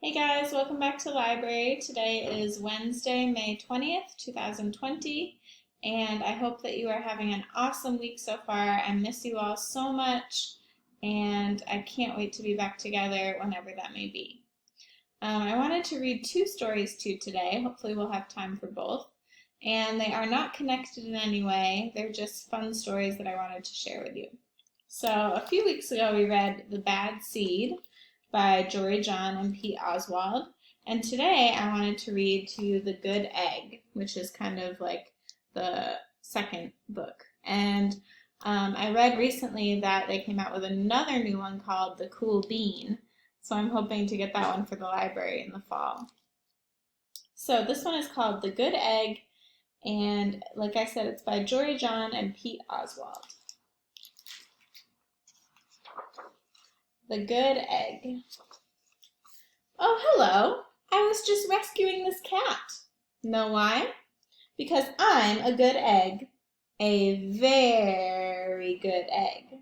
Hey guys, welcome back to library. Today is Wednesday, May 20th, 2020, and I hope that you are having an awesome week so far. I miss you all so much, and I can't wait to be back together whenever that may be. I wanted to read two stories to you today. Hopefully we'll have time for both, and they are not connected in any way. They're just fun stories that I wanted to share with you. So a few weeks ago we read The Bad Seed by Jory John and Pete Oswald. And today I wanted to read to you The Good Egg, which is kind of like the second book. And I read recently that they came out with another new one called The Cool Bean. So I'm hoping to get that one for the library in the fall. So this one is called The Good Egg. And like I said, it's by Jory John and Pete Oswald. The Good Egg. Oh, hello. I was just rescuing this cat. Know why? Because I'm a good egg. A very good egg.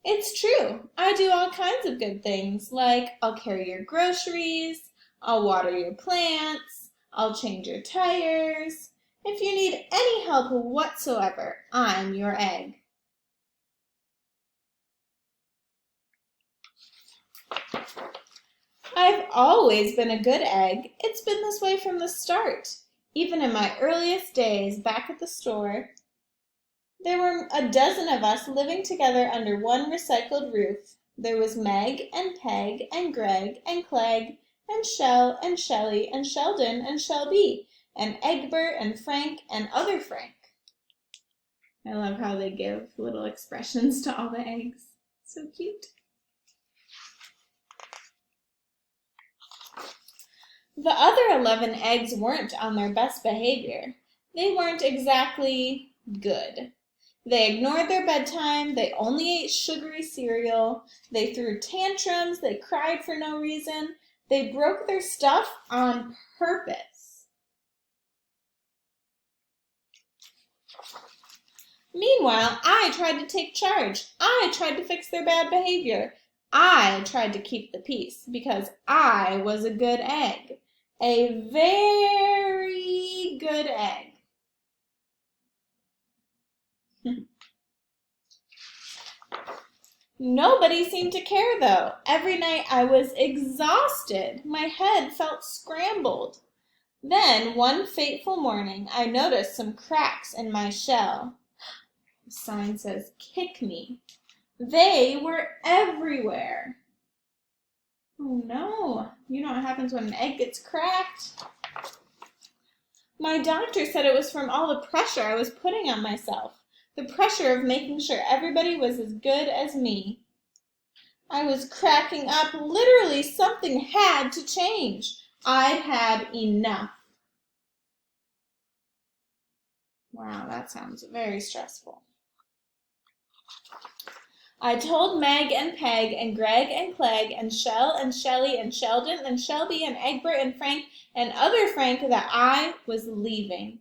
It's true. I do all kinds of good things, like I'll carry your groceries, I'll water your plants, I'll change your tires. If you need any help whatsoever, I'm your egg. I've always been a good egg. It's been this way from the start. Even in my earliest days back at the store, there were a dozen of us living together under one recycled roof. There was Meg and Peg and Greg and Clegg and Shell and Shelly and Sheldon and Shelby and Egbert and Frank and other Frank. I love how they give little expressions to all the eggs. So cute. The other 11 eggs weren't on their best behavior. They weren't exactly good. They ignored their bedtime, they only ate sugary cereal, they threw tantrums, they cried for no reason, they broke their stuff on purpose. Meanwhile, I tried to take charge. I tried to fix their bad behavior. I tried to keep the peace because I was a good egg. A very good egg. Nobody seemed to care, though. Every night I was exhausted. My head felt scrambled. Then, one fateful morning, I noticed some cracks in my shell. The sign says, "Kick me." They were everywhere. Oh no, you know what happens when an egg gets cracked? My doctor said it was from all the pressure I was putting on myself. The pressure of making sure everybody was as good as me. I was cracking up. Literally, something had to change. I'd had enough. Wow, that sounds very stressful. I told Meg and Peg and Greg and Clegg and Shell and Shelly and Sheldon and Shelby and Egbert and Frank and other Frank that I was leaving.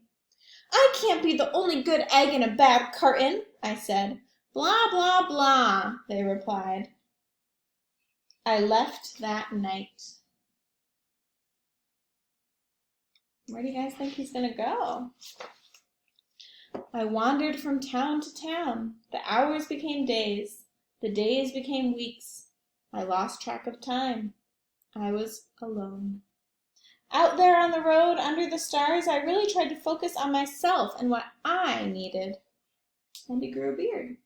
I can't be the only good egg in a bad carton, I said. Blah, blah, blah, they replied. I left that night. Where do you guys think he's going to go? I wandered from town to town. The hours became days. The days became weeks. I lost track of time. I was alone. Out there on the road under the stars, I really tried to focus on myself and what I needed. And he grew a beard.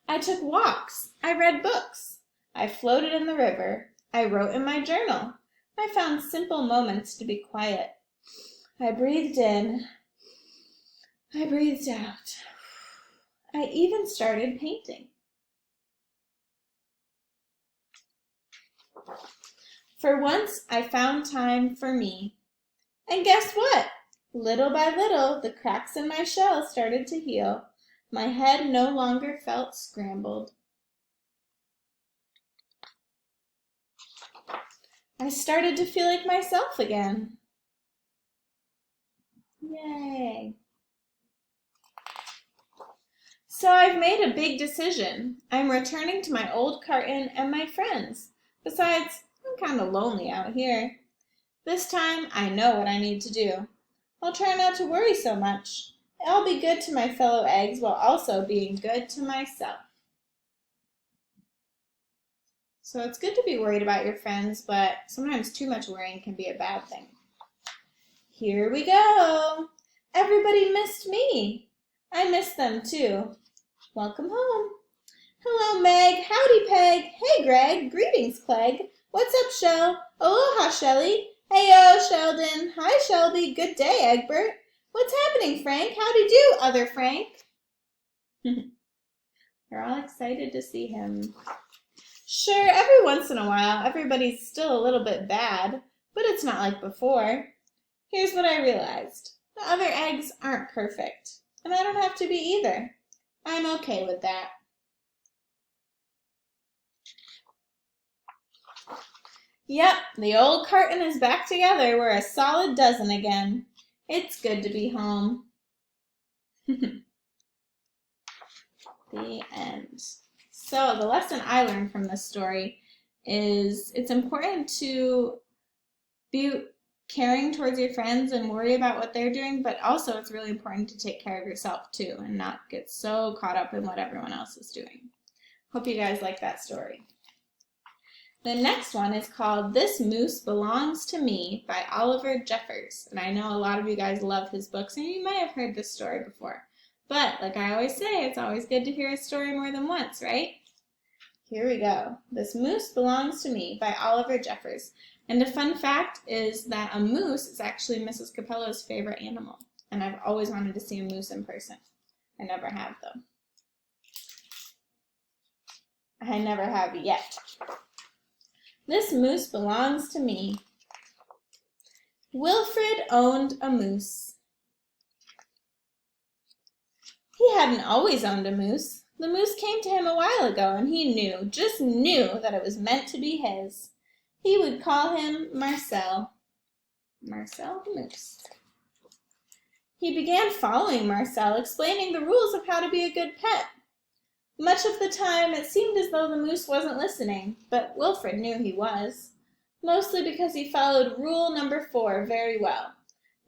I took walks. I read books. I floated in the river. I wrote in my journal. I found simple moments to be quiet. I breathed in. I breathed out. I even started painting. For once, I found time for me. And guess what? Little by little, the cracks in my shell started to heal. My head no longer felt scrambled. I started to feel like myself again. Yay! So I've made a big decision. I'm returning to my old carton and my friends. Besides, I'm kind of lonely out here. This time, I know what I need to do. I'll try not to worry so much. I'll be good to my fellow eggs while also being good to myself. So it's good to be worried about your friends, but sometimes too much worrying can be a bad thing. Here we go. Everybody missed me. I missed them too. Welcome home. Hello, Meg. Howdy, Peg. Hey, Greg. Greetings, Clegg. What's up, Shell? Aloha, Shelly. Heyo, Sheldon. Hi, Shelby. Good day, Egbert. What's happening, Frank? Howdy do, other Frank. They're all excited to see him. Sure, every once in a while, everybody's still a little bit bad, but it's not like before. Here's what I realized. The other eggs aren't perfect, and I don't have to be either. I'm okay with that. Yep, the old carton is back together. We're a solid dozen again. It's good to be home. The end. So the lesson I learned from this story is it's important to be caring towards your friends and worry about what they're doing, but also it's really important to take care of yourself too and not get so caught up in what everyone else is doing. Hope you guys like that story. The next one is called This Moose Belongs to Me by Oliver Jeffers. And I know a lot of you guys love his books and you might have heard this story before. But like I always say, it's always good to hear a story more than once, right? Here we go. This Moose Belongs to Me by Oliver Jeffers. And a fun fact is that a moose is actually Mrs. Capello's favorite animal. And I've always wanted to see a moose in person. I never have, though. I never have yet. This moose belongs to me. Wilfred owned a moose. He hadn't always owned a moose. The moose came to him a while ago, and he knew, just knew, that it was meant to be his. He would call him Marcel. Marcel the moose. He began following Marcel, explaining the rules of how to be a good pet. Much of the time, it seemed as though the moose wasn't listening, but Wilfred knew he was, mostly because he followed rule number 4 very well,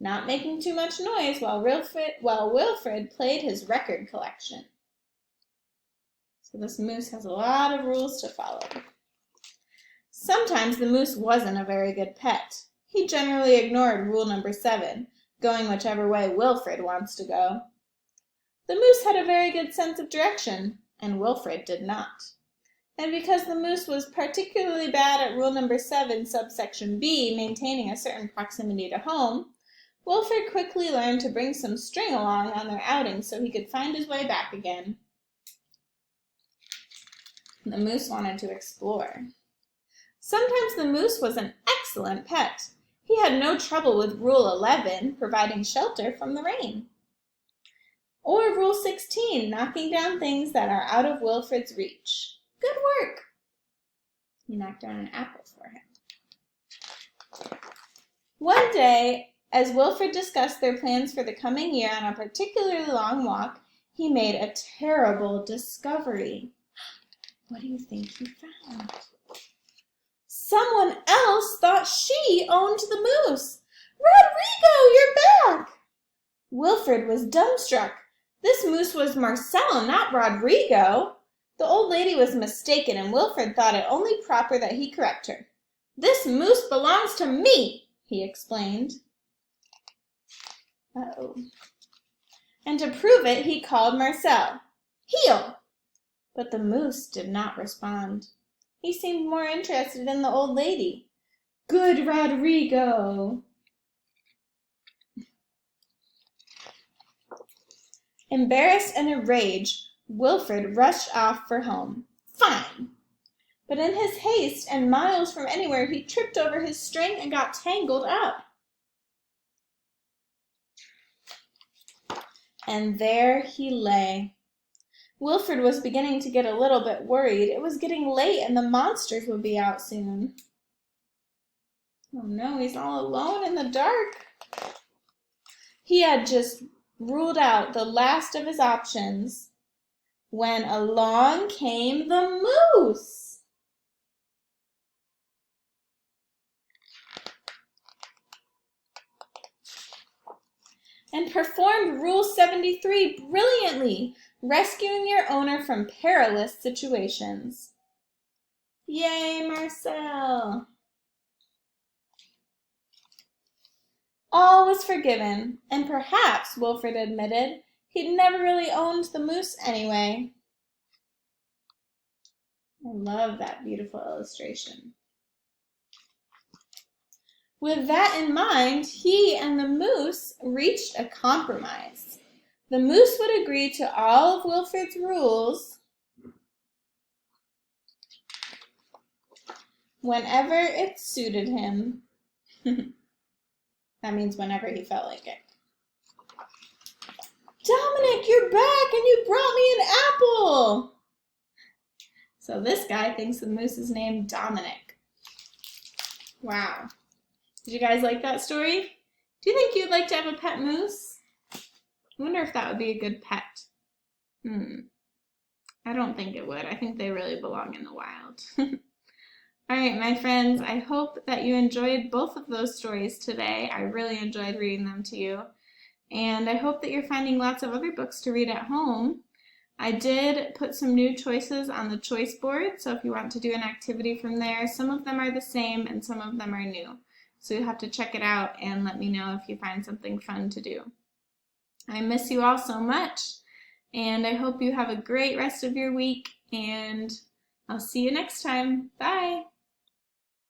not making too much noise while Wilfred played his record collection. So this moose has a lot of rules to follow. Sometimes the moose wasn't a very good pet. He generally ignored rule number 7, going whichever way Wilfred wants to go. The moose had a very good sense of direction, and Wilfred did not. And because the moose was particularly bad at rule number 7, subsection B, maintaining a certain proximity to home, Wilfred quickly learned to bring some string along on their outings so he could find his way back again. The moose wanted to explore. Sometimes the moose was an excellent pet. He had no trouble with rule 11, providing shelter from the rain. Or rule 16, knocking down things that are out of Wilfred's reach. Good work! He knocked down an apple for him. One day, as Wilfred discussed their plans for the coming year on a particularly long walk, he made a terrible discovery. What do you think he found? Someone else thought she owned the moose. Rodrigo, you're back! Wilfred was dumbstruck. This moose was Marcel, not Rodrigo. The old lady was mistaken, and Wilfred thought it only proper that he correct her. This moose belongs to me, he explained. Uh-oh. And to prove it, he called Marcel. Heel! But the moose did not respond. He seemed more interested in the old lady. Good Rodrigo! Embarrassed and enraged, Wilfred rushed off for home. Fine! But in his haste and miles from anywhere, he tripped over his string and got tangled up. And there he lay. Wilfred was beginning to get a little bit worried. It was getting late and the monsters would be out soon. Oh no, he's all alone in the dark. He had just ruled out the last of his options. when along came the moose and performed Rule 73 brilliantly, rescuing your owner from perilous situations. Yay, Marcel! All was forgiven, and perhaps, Wilfred admitted, he'd never really owned the moose anyway. I love that beautiful illustration. With that in mind, he and the moose reached a compromise. The moose would agree to all of Wilfred's rules whenever it suited him. That means whenever he felt like it. Dominic, you're back and you brought me an apple! So this guy thinks the moose is named Dominic. Wow. Did you guys like that story? Do you think you'd like to have a pet moose? I wonder if that would be a good pet. I don't think it would. I think they really belong in the wild. All right, my friends, I hope that you enjoyed both of those stories today. I really enjoyed reading them to you. And I hope that you're finding lots of other books to read at home. I did put some new choices on the choice board, so if you want to do an activity from there, some of them are the same and some of them are new. So you'll have to check it out and let me know if you find something fun to do. I miss you all so much, and I hope you have a great rest of your week, and I'll see you next time. Bye!